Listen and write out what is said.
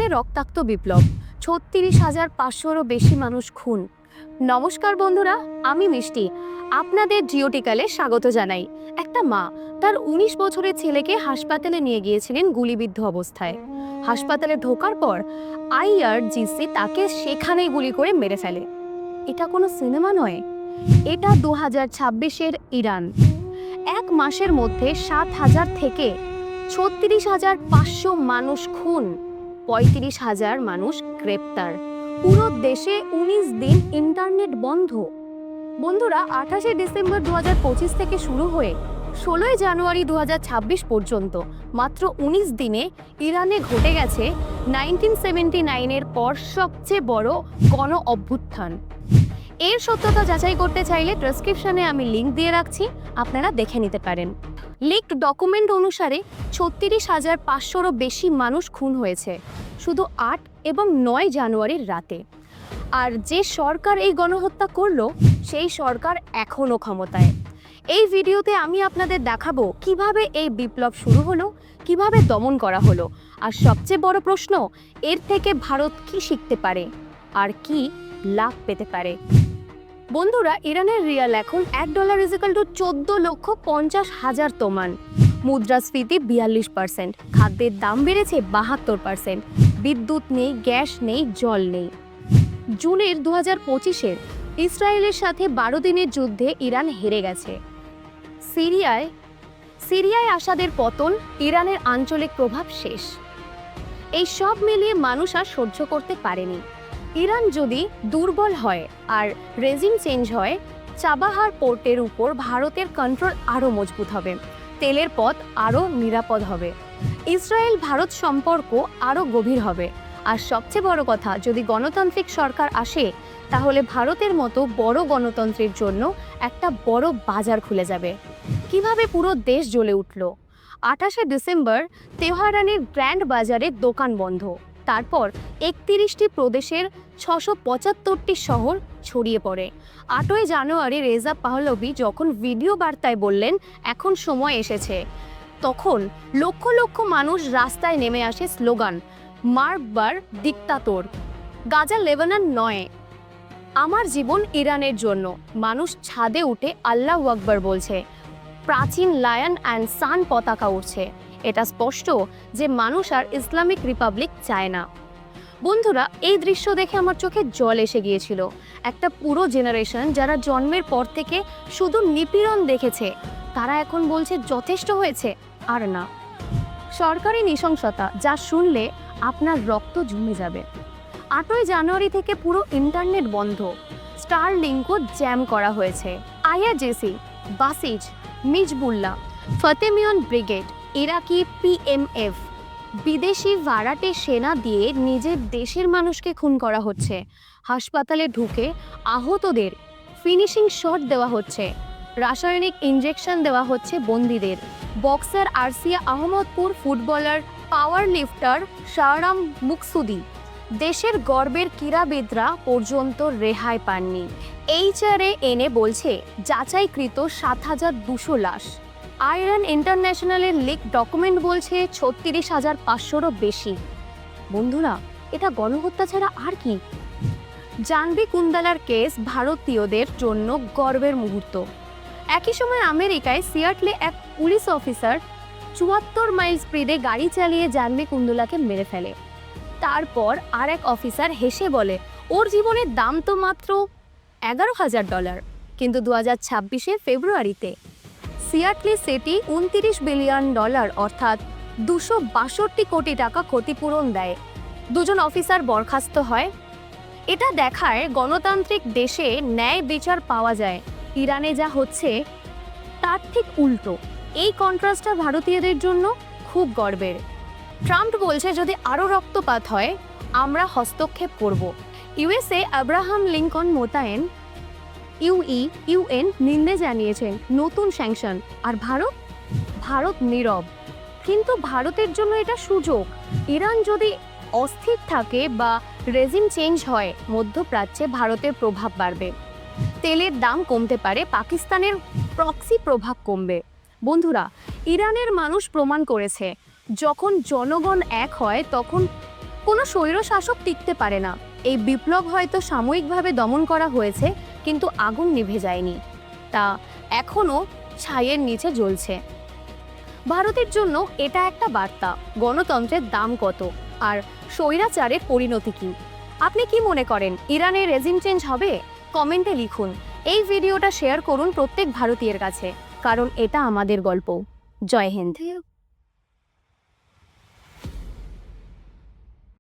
ইরানে রক্তাক্ত বিপ্লব, ৩৬,৫০০রও বেশি মানুষ খুন। নমস্কার বন্ধুরা, আমি মিষ্টি আপনাদের জিওটিক্যালে স্বাগত জানাই। একটা মা তার ১৯ বছরের ছেলেকে হাসপাতালে নিয়ে গিয়েছিলেন গুলিবিদ্ধ অবস্থায়। হাসপাতালে ঢোকার পর আইআরজিসি তাকে সেখানেই গুলি করে মেরে ফেলে। এটা কোনো সিনেমা নয়, এটা ২০২৬-এর ইরান। এক মাসের মধ্যে ৭,০০০ থেকে ৩৬,৫০০ মানুষ খুন, ৩৫,০০০ মানুষ গ্রেপ্তার। পুরো দেশে ১৯ দিন ইন্টারনেট বন্ধ। বন্ধুরা, ২৮শে ডিসেম্বর ২০২৫ থেকে শুরু হয়ে ১৬ই জানুয়ারি ২০২৬ পর্যন্ত মাত্র ১৯ দিনে ইরানে ঘটে গেছে 1979-এর পর সবচেয়ে বড় গণ অভ্যুত্থান। এর সত্যতা যাচাই করতে চাইলে ডেসক্রিপশনে আমি লিংক দিয়ে রাখছি, আপনারা দেখে নিতে পারেন। লিকড ডকুমেন্ট অনুসারে ৩৬,৫০০রও বেশি মানুষ খুন হয়েছে শুধু ৮ এবং ৯ জানুয়ারির রাতে। আর যে সরকার এই গণহত্যা করলো, সেই সরকার এখনও ক্ষমতায়। এই ভিডিওতে আমি আপনাদের দেখাবো কিভাবে এই বিপ্লব শুরু হলো, কিভাবে দমন করা হলো, আর সবচেয়ে বড় প্রশ্ন, এর থেকে ভারত কি শিখতে পারে আর কি লাভ পেতে পারে। বন্ধুরা, ইরানের রিয়াল এখন $1 = 14,50,000 তোমান। মুদ্রাস্ফীতি 42%, খাদ্যের দাম বেড়েছে 72%, বিদ্যুৎ নেই, গ্যাস নেই, জল নেই। জুনের ২০২৫-এর ইসরায়েলের সাথে ১২ দিনের যুদ্ধে ইরান হেরে গেছে। সিরিয়ায় আসাদের পতন, ইরানের আঞ্চলিক প্রভাব শেষ। এই সব মিলিয়ে মানুষ আর সহ্য করতে পারেনি। ইরান যদি দুর্বল হয় আর রেজিম চেঞ্জ হয়, চাবাহার পোর্টের উপর ভারতের কন্ট্রোল আরও মজবুত হবে, তেলের পথ আরও নিরাপদ হবে, ইসরায়েল ভারত সম্পর্ক আরও গভীর হবে। আর সবচেয়ে বড় কথা, যদি গণতান্ত্রিক সরকার আসে, তাহলে ভারতের মতো বড় গণতন্ত্রের জন্য একটা বড় বাজার খুলে যাবে। কিভাবে পুরো দেশ জ্বলে উঠল? ২৮শে ডিসেম্বর তেহরানের গ্র্যান্ড বাজারে দোকান বন্ধ। তারপর ৩১টি প্রদেশের ৬৭৫টি শহর ছড়িয়ে পড়ে। ৮ই জানুয়ারি রেজা পাহলভি যখন ভিডিও বার্তায় বললেন এখন সময় এসেছে, তখন লক্ষ লক্ষ মানুষ রাস্তায় নেমে আসে স্লোগান মারবার দিক্তাতর। গাজা লেবানন নয়, আমার জীবন ইরানের জন্য। মানুষ ছাদে উঠে আল্লাহু আকবার বলছে, প্রাচীন লায়ন অ্যান্ড সান পতাকা উঠছে। এটা স্পষ্ট যে মানুষ আর ইসলামিক রিপাবলিক চায় না। বন্ধুরা, এই দৃশ্য দেখে আমার চোখে জল এসে গিয়েছিল। একটা পুরো জেনারেশন যারা জন্মের পর থেকে শুধু নিপীড়ন দেখেছে, তারা এখন বলছে যথেষ্ট হয়েছে, আর না। সরকারি নৃশংসতা যা শুনলে আপনার রক্ত জমে যাবে। ৮ই জানুয়ারি থেকে পুরো ইন্টারনেট বন্ধ, স্টারলিংকও জ্যাম করা হয়েছে। আইআরজিসি, বাসিজ, মিজবুল্লাহ, ফতেমিয়ন ব্রিগেড, ইরাকি পিএমএফ, বিদেশি ভাড়াটে সেনা দিয়ে নিজের দেশের মানুষকে খুন করা হচ্ছে। হাসপাতালে ঢুকে আহতদের ফিনিশিং শট দেওয়া হচ্ছে, রাসায়নিক ইনজেকশন দেওয়া হচ্ছে বন্দীদের। বক্সার আরসিয়া আহমদপুর, ফুটবলার পাওয়ার লিফটার শাহরাম মুকসুদি, দেশের গর্বের ক্রীড়াবিদরা পর্যন্ত রেহাই পাননি। এইচআরএ এনে বলছে যাচাইকৃত ৭,২০০ লাশ। আয়রন ইন্টারন্যাশনালের লিক ডকুমেন্ট বলছে ৩৬,৫০০রও বেশি। বন্ধুরা, এটা গণহত্যা ছাড়া আর কি? জাহ্নবী কুন্দলার কেস ভারতীয়দের জন্য গর্বের মুহূর্ত। একই সময় আমেরিকায় সিয়াটলে এক পুলিশ অফিসার ৭৪ মাইল স্পিডে গাড়ি চালিয়ে জাহ্নবী কুন্দলাকে মেরে ফেলে। তারপর আর এক অফিসার হেসে বলে ওর জীবনের দাম তো মাত্র $১১,০০০। কিন্তু ২০২৬-এ ফেব্রুয়ারিতে সিয়াটলি সিটি $২৯ বিলিয়ন অর্থাৎ ২৬২ কোটি টাকা ক্ষতিপূরণ দেয়। দুজন অফিসার বরখাস্ত হয়। এটা দেখায় গণতান্ত্রিক দেশে ন্যায় বিচার পাওয়া যায়। ইরানে যা হচ্ছে তার ঠিক উল্টো। এই কন্ট্রাস্টটা ভারতীয়দের জন্য খুব গর্বের। ট্রাম্প বলছে যদি আরও রক্তপাত হয় আমরা হস্তক্ষেপ করব। ইউএসএ আব্রাহাম লিঙ্কন মোতায়েন, ইউএন নিন্দে জানিয়েছেন নতুন স্যাংশন। আর ভারত নীরব। কিন্তু ভারতের জন্য এটা সুযোগ। ইরান যদি অস্থির থাকে বা রেজিম চেঞ্জ হয়, মধ্যপ্রাচ্যে ভারতের প্রভাব বাড়বে, তেলের দাম কমতে পারে, পাকিস্তানের প্রক্সি প্রভাব কমবে। বন্ধুরা, ইরানের মানুষ প্রমাণ করেছে যখন জনগণ এক হয় তখন কোনো স্বৈরশাসক টিকতে পারে না। এই বিপ্লব হয়তো সাময়িকভাবে দমন করা হয়েছে, কিন্তু আগুন নিভে যায়নি, তা এখনো ছাইয়ের নিচে জ্বলছে। ভারতের জন্য এটা একটা বার্তা, গণতন্ত্রের দাম কত আর স্বৈরাচারের পরিণতি কি। আপনি কি মনে করেন, ইরানের রেজিম চেঞ্জ হবে? কমেন্টে লিখুন। এই ভিডিওটা শেয়ার করুন প্রত্যেক ভারতীয়ের কাছে, কারণ এটা আমাদের গল্প। জয় হিন্দ।